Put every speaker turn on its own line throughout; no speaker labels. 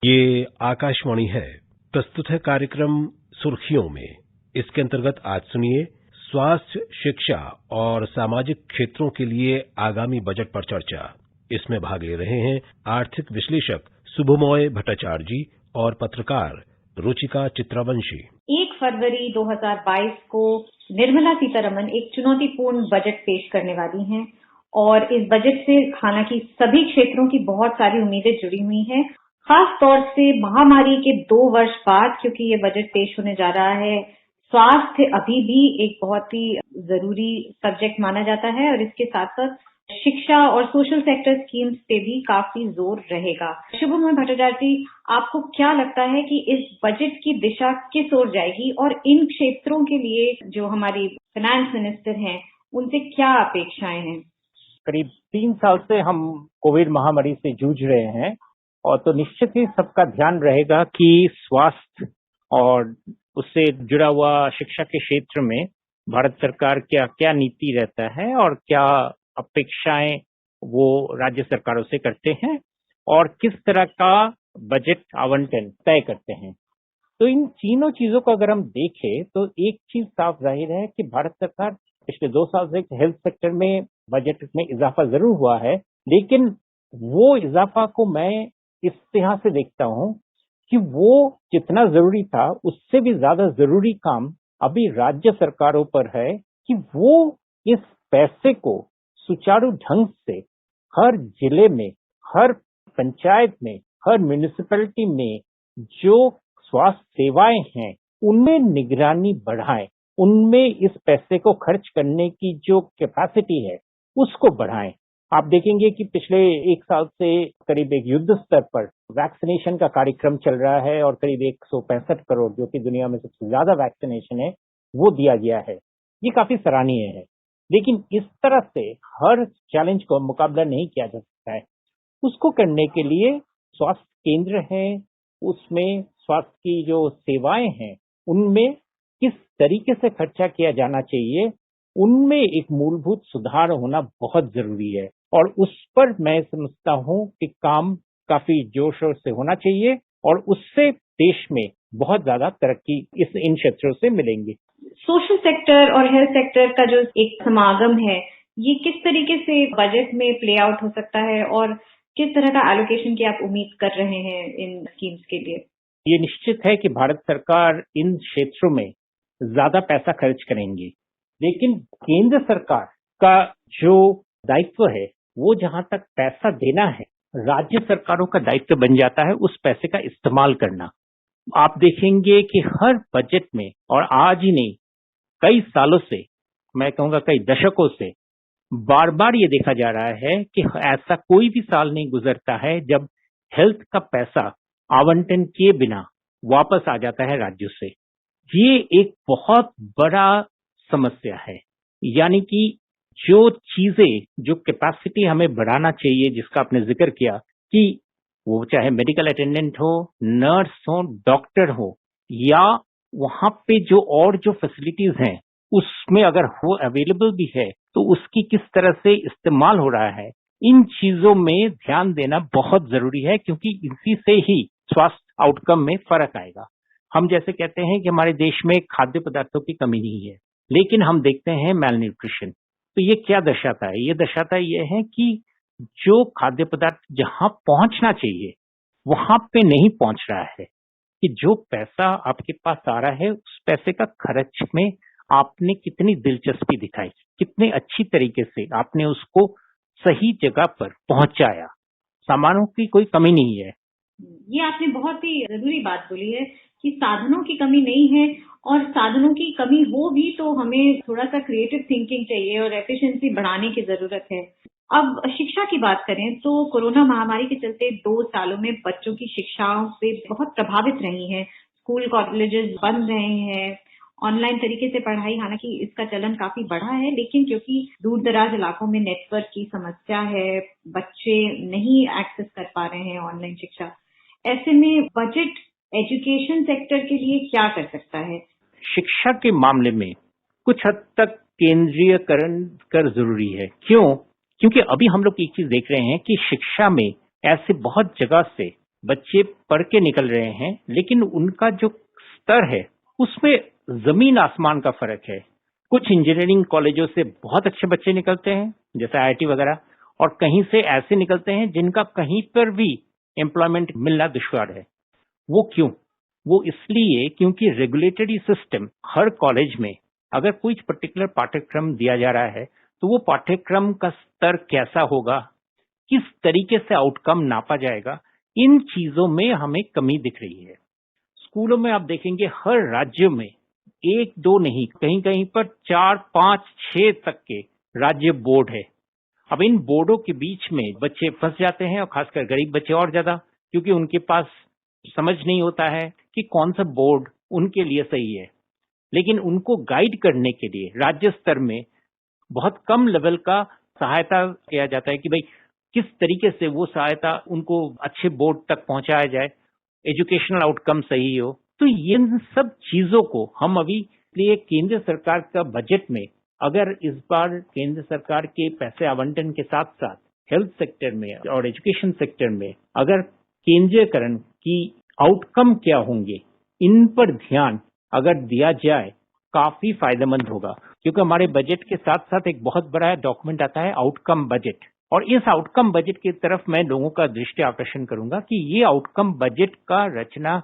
ये आकाशवाणी है। प्रस्तुत है कार्यक्रम सुर्खियों में। इसके अंतर्गत आज सुनिए स्वास्थ्य, शिक्षा और सामाजिक क्षेत्रों के लिए आगामी बजट पर चर्चा। इसमें भाग ले रहे हैं आर्थिक विश्लेषक शुभमोय भट्टाचार्य जी और पत्रकार रुचिका चित्रावंशी।
1 फरवरी 2022 को निर्मला सीतारमण एक चुनौतीपूर्ण बजट पेश करने वाली हैं और इस बजट से हालांकि सभी क्षेत्रों की बहुत सारी उम्मीदें जुड़ी हुई हैं। खास तौर से महामारी के 2 वर्ष बाद, क्योंकि ये बजट पेश होने जा रहा है, स्वास्थ्य अभी भी एक बहुत ही जरूरी सब्जेक्ट माना जाता है और इसके साथ साथ शिक्षा और सोशल सेक्टर स्कीम्स पे भी काफी जोर रहेगा। शुभमोय भट्टाचार्य जी, आपको क्या लगता है कि इस बजट की दिशा किस ओर जाएगी और इन क्षेत्रों के लिए जो हमारी फाइनेंस मिनिस्टर हैं उनसे क्या अपेक्षाएं हैं?
करीब 3 साल से हम कोविड महामारी से जूझ रहे हैं और तो निश्चित ही सबका ध्यान रहेगा कि स्वास्थ्य और उससे जुड़ा हुआ शिक्षा के क्षेत्र में भारत सरकार क्या नीति रहता है और क्या अपेक्षाएं वो राज्य सरकारों से करते हैं और किस तरह का बजट आवंटन तय करते हैं। तो इन तीनों चीजों को अगर हम देखें तो एक चीज साफ जाहिर है कि भारत सरकार पिछले 2 साल से हेल्थ सेक्टर में बजट में इजाफा जरूर हुआ है, लेकिन वो इजाफा को मैं इस तरह से देखता हूं कि वो जितना जरूरी था उससे भी ज्यादा जरूरी काम अभी राज्य सरकारों पर है कि वो इस पैसे को सुचारू ढंग से हर जिले में, हर पंचायत में, हर म्युनिसिपैलिटी में जो स्वास्थ्य सेवाएं हैं उनमें निगरानी बढ़ाएं, उनमें इस पैसे को खर्च करने की जो कैपेसिटी है उसको बढ़ाएं। आप देखेंगे कि पिछले 1 साल से करीब एक युद्ध स्तर पर वैक्सीनेशन का कार्यक्रम चल रहा है और करीब 165 करोड़, जो कि दुनिया में सबसे ज्यादा वैक्सीनेशन है, वो दिया गया है। ये काफी सराहनीय है, लेकिन इस तरह से हर चैलेंज को मुकाबला नहीं किया जा सकता है। उसको करने के लिए स्वास्थ्य केंद्र है, उसमें स्वास्थ्य की जो सेवाएं हैं उनमें किस तरीके से खर्चा किया जाना चाहिए, उनमें एक मूलभूत सुधार होना बहुत जरूरी है और उस पर मैं समझता हूं कि काम काफी जोर शोर से होना चाहिए और उससे देश में बहुत ज्यादा तरक्की इन क्षेत्रों से मिलेंगी।
सोशल सेक्टर और हेल्थ सेक्टर का जो एक समागम है, ये किस तरीके से बजट में प्ले आउट हो सकता है और किस तरह का एलोकेशन की आप उम्मीद कर रहे हैं इन स्कीम्स के लिए?
ये निश्चित है कि भारत सरकार इन क्षेत्रों में ज्यादा पैसा खर्च करेंगी, लेकिन केंद्र सरकार का जो दायित्व है वो जहां तक पैसा देना है, राज्य सरकारों का दायित्व बन जाता है उस पैसे का इस्तेमाल करना। आप देखेंगे कि हर बजट में, और आज ही नहीं कई सालों से, मैं कहूंगा कई दशकों से, बार बार ये देखा जा रहा है कि ऐसा कोई भी साल नहीं गुजरता है जब हेल्थ का पैसा आवंटन किए बिना वापस आ जाता है राज्यों से। ये एक बहुत बड़ा समस्या है। यानी कि जो चीजें, जो कैपेसिटी हमें बढ़ाना चाहिए, जिसका आपने जिक्र किया कि वो चाहे मेडिकल अटेंडेंट हो, नर्स हो, डॉक्टर हो, या वहां पे जो फैसिलिटीज हैं उसमें अगर वो अवेलेबल भी है तो उसकी किस तरह से इस्तेमाल हो रहा है, इन चीजों में ध्यान देना बहुत जरूरी है, क्योंकि इसी से ही स्वास्थ्य आउटकम में फर्क आएगा। हम जैसे कहते हैं कि हमारे देश में खाद्य पदार्थों की कमी नहीं है, लेकिन हम देखते हैं मैल न्यूट्रिशन। तो ये क्या दर्शाता है? ये दर्शाता ये है कि जो खाद्य पदार्थ जहां पहुंचना चाहिए वहां पे नहीं पहुंच रहा है, कि जो पैसा आपके पास आ रहा है उस पैसे का खर्च में आपने कितनी दिलचस्पी दिखाई, कितने अच्छी तरीके से आपने उसको सही जगह पर पहुंचाया। सामानों की कोई कमी नहीं है।
ये आपने बहुत ही जरूरी बात बोली है कि साधनों की कमी नहीं है, और साधनों की कमी हो भी तो हमें थोड़ा सा क्रिएटिव थिंकिंग चाहिए और एफिशिएंसी बढ़ाने की जरूरत है। अब शिक्षा की बात करें तो कोरोना महामारी के चलते 2 सालों में बच्चों की शिक्षाओं से बहुत प्रभावित रही है। स्कूल कॉलेजेस बंद रहे हैं, ऑनलाइन तरीके से पढ़ाई, हालांकि इसका चलन काफी बढ़ा है, लेकिन क्योंकि दूर दराज इलाकों में नेटवर्क की समस्या है, बच्चे नहीं एक्सेस कर पा रहे हैं ऑनलाइन शिक्षा। ऐसे में बजट एजुकेशन सेक्टर के लिए क्या कर सकता है?
शिक्षा के मामले में कुछ हद तक केंद्रीयकरण कर जरूरी है। क्यों? क्योंकि अभी हम लोग एक चीज देख रहे हैं कि शिक्षा में ऐसे बहुत जगह से बच्चे पढ़ के निकल रहे हैं, लेकिन उनका जो स्तर है उसमें जमीन आसमान का फर्क है। कुछ इंजीनियरिंग कॉलेजों से बहुत अच्छे बच्चे निकलते हैं, जैसे IIT वगैरह, और कहीं से ऐसे निकलते हैं जिनका कहीं पर भी एम्प्लॉयमेंट मिलना दुश्वार है। वो क्यों? वो इसलिए क्योंकि रेगुलेटरी सिस्टम हर कॉलेज में अगर कोई पर्टिकुलर पाठ्यक्रम दिया जा रहा है तो वो पाठ्यक्रम का स्तर कैसा होगा, किस तरीके से आउटकम नापा जाएगा, इन चीजों में हमें कमी दिख रही है। स्कूलों में आप देखेंगे हर राज्य में 1-2 नहीं, कहीं कहीं पर 4, 5, 6 तक के राज्य बोर्ड है। अब इन बोर्डों के बीच में बच्चे फंस जाते हैं, और खासकर गरीब बच्चे और ज्यादा, क्योंकि उनके पास समझ नहीं होता है कि कौन सा बोर्ड उनके लिए सही है। लेकिन उनको गाइड करने के लिए राज्य स्तर में बहुत कम लेवल का सहायता किया जाता है कि भाई किस तरीके से वो सहायता उनको अच्छे बोर्ड तक पहुंचाया जाए, एजुकेशनल आउटकम सही हो। तो ये सब चीजों को हम अभी लिए केंद्र सरकार का बजट में, अगर इस बार केंद्र सरकार के पैसे आवंटन के साथ साथ हेल्थ सेक्टर में और एजुकेशन सेक्टर में अगर केंद्रीयकरण की आउटकम क्या होंगे, इन पर ध्यान अगर दिया जाए, काफी फायदेमंद होगा। क्योंकि हमारे बजट के साथ साथ एक बहुत बड़ा डॉक्यूमेंट आता है आउटकम बजट, और इस आउटकम बजट की तरफ मैं लोगों का दृष्टि आकर्षण करूंगा कि ये आउटकम बजट का रचना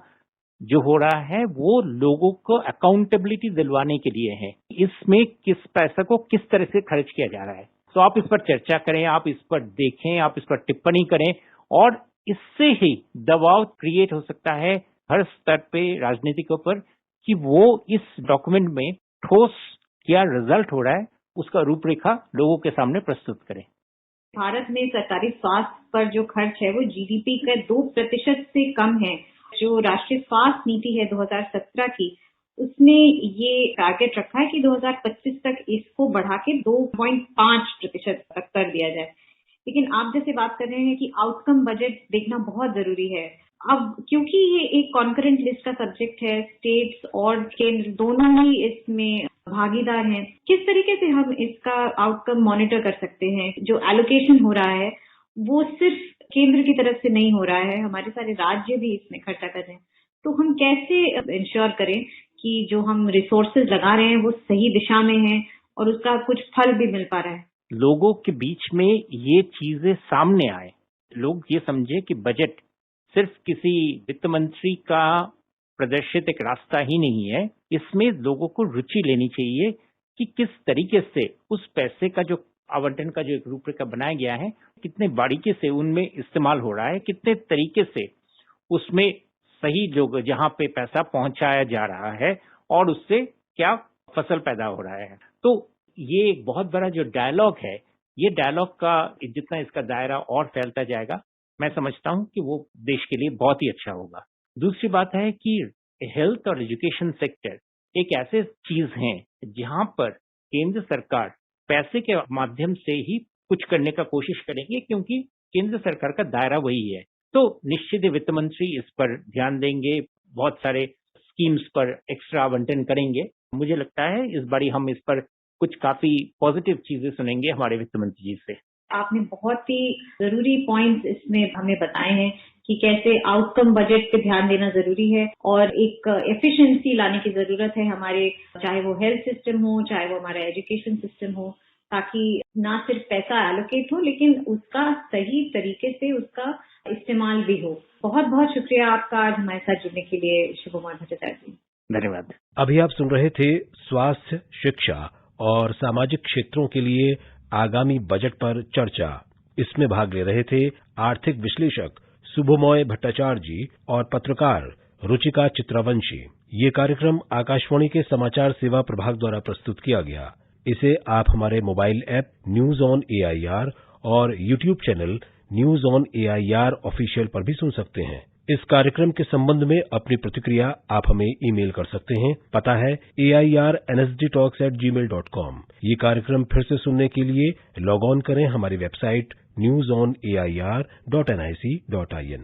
जो हो रहा है वो लोगों को अकाउंटेबिलिटी दिलवाने के लिए है। इसमें किस पैसे को किस तरह से खर्च किया जा रहा है, तो आप इस पर चर्चा करें, आप इस पर देखें, आप इस पर टिप्पणी करें, और इससे ही दबाव क्रिएट हो सकता है हर स्तर पे राजनीतिकों पर कि वो इस डॉक्यूमेंट में ठोस क्या रिजल्ट हो रहा है उसका रूपरेखा लोगों के सामने प्रस्तुत करें।
भारत में सरकारी स्वास्थ्य पर जो खर्च है वो GDP का 2% से कम है। जो राष्ट्रीय स्वास्थ्य नीति है 2017 की, उसने ये टारगेट रखा है कि 2025 तक इसको बढ़ा के 2.5% तक कर दिया जाए। लेकिन आप जैसे बात कर रहे हैं कि आउटकम बजट देखना बहुत जरूरी है। अब क्योंकि ये एक कॉन्करेंट लिस्ट का सब्जेक्ट है, स्टेट्स और केंद्र दोनों ही इसमें भागीदार हैं, किस तरीके से हम इसका आउटकम मॉनिटर कर सकते हैं? जो एलोकेशन हो रहा है वो सिर्फ केंद्र की तरफ से नहीं हो रहा है, हमारे सारे राज्य भी इसमें खर्चा कर रहे हैं। तो हम कैसे इंश्योर करें कि जो हम रिसोर्सेज लगा रहे हैं वो सही दिशा में है और उसका कुछ फल भी मिल पा रहा है?
लोगों के बीच में ये चीजें सामने आए, लोग ये समझे कि बजट सिर्फ किसी वित्त मंत्री का प्रदर्शित एक रास्ता ही नहीं है, इसमें लोगों को रुचि लेनी चाहिए कि किस तरीके से उस पैसे का जो आवंटन का जो एक रूपरेखा बनाया गया है, कितने बारीकी से उनमें इस्तेमाल हो रहा है, कितने तरीके से उसमें सही जो जहां पे पैसा पहुंचाया जा रहा है और उससे क्या फसल पैदा हो रहा है। तो ये एक बहुत बड़ा जो डायलॉग है, ये डायलॉग का जितना इसका दायरा और फैलता जाएगा, मैं समझता हूं कि वो देश के लिए बहुत ही अच्छा होगा। दूसरी बात है कि हेल्थ और एजुकेशन सेक्टर एक ऐसे चीज हैं जहां पर केंद्र सरकार पैसे के माध्यम से ही कुछ करने का कोशिश करेंगे, क्योंकि केंद्र सरकार का दायरा वही है। तो निश्चित ही वित्त मंत्री इस पर ध्यान देंगे, बहुत सारे स्कीम्स पर एक्स्ट्रा आवंटन करेंगे। मुझे लगता है इस बारी हम इस पर कुछ काफी पॉजिटिव चीजें सुनेंगे हमारे वित्त मंत्री जी से।
आपने बहुत ही जरूरी पॉइंट्स इसमें हमें बताए हैं कि कैसे आउटकम बजट पे ध्यान देना जरूरी है और एक एफिशिएंसी लाने की जरूरत है हमारे, चाहे वो हेल्थ सिस्टम हो, चाहे वो हमारा एजुकेशन सिस्टम हो, ताकि ना सिर्फ पैसा एलोकेट हो लेकिन उसका सही तरीके से उसका इस्तेमाल भी हो। बहुत बहुत शुक्रिया आपका आज हमारे साथ जुड़ने के लिए शुभमोय भट्टाचार्य जी।
धन्यवाद।
अभी आप सुन रहे थे स्वास्थ्य, शिक्षा और सामाजिक क्षेत्रों के लिए आगामी बजट पर चर्चा। इसमें भाग ले रहे थे आर्थिक विश्लेषक शुभमोय भट्टाचार्य जी और पत्रकार रुचिका चित्रवंशी। ये कार्यक्रम आकाशवाणी के समाचार सेवा प्रभाग द्वारा प्रस्तुत किया गया। इसे आप हमारे mobile app news on AIR और YouTube channel news on AIR official पर भी सुन सकते हैं। इस कार्यक्रम के संबंध में अपनी प्रतिक्रिया आप हमें ईमेल कर सकते हैं। पता है airnsdtalks@gmail.com। ये कार्यक्रम फिर से सुनने के लिए लॉग ऑन करें हमारी वेबसाइट newsonair.nic.in।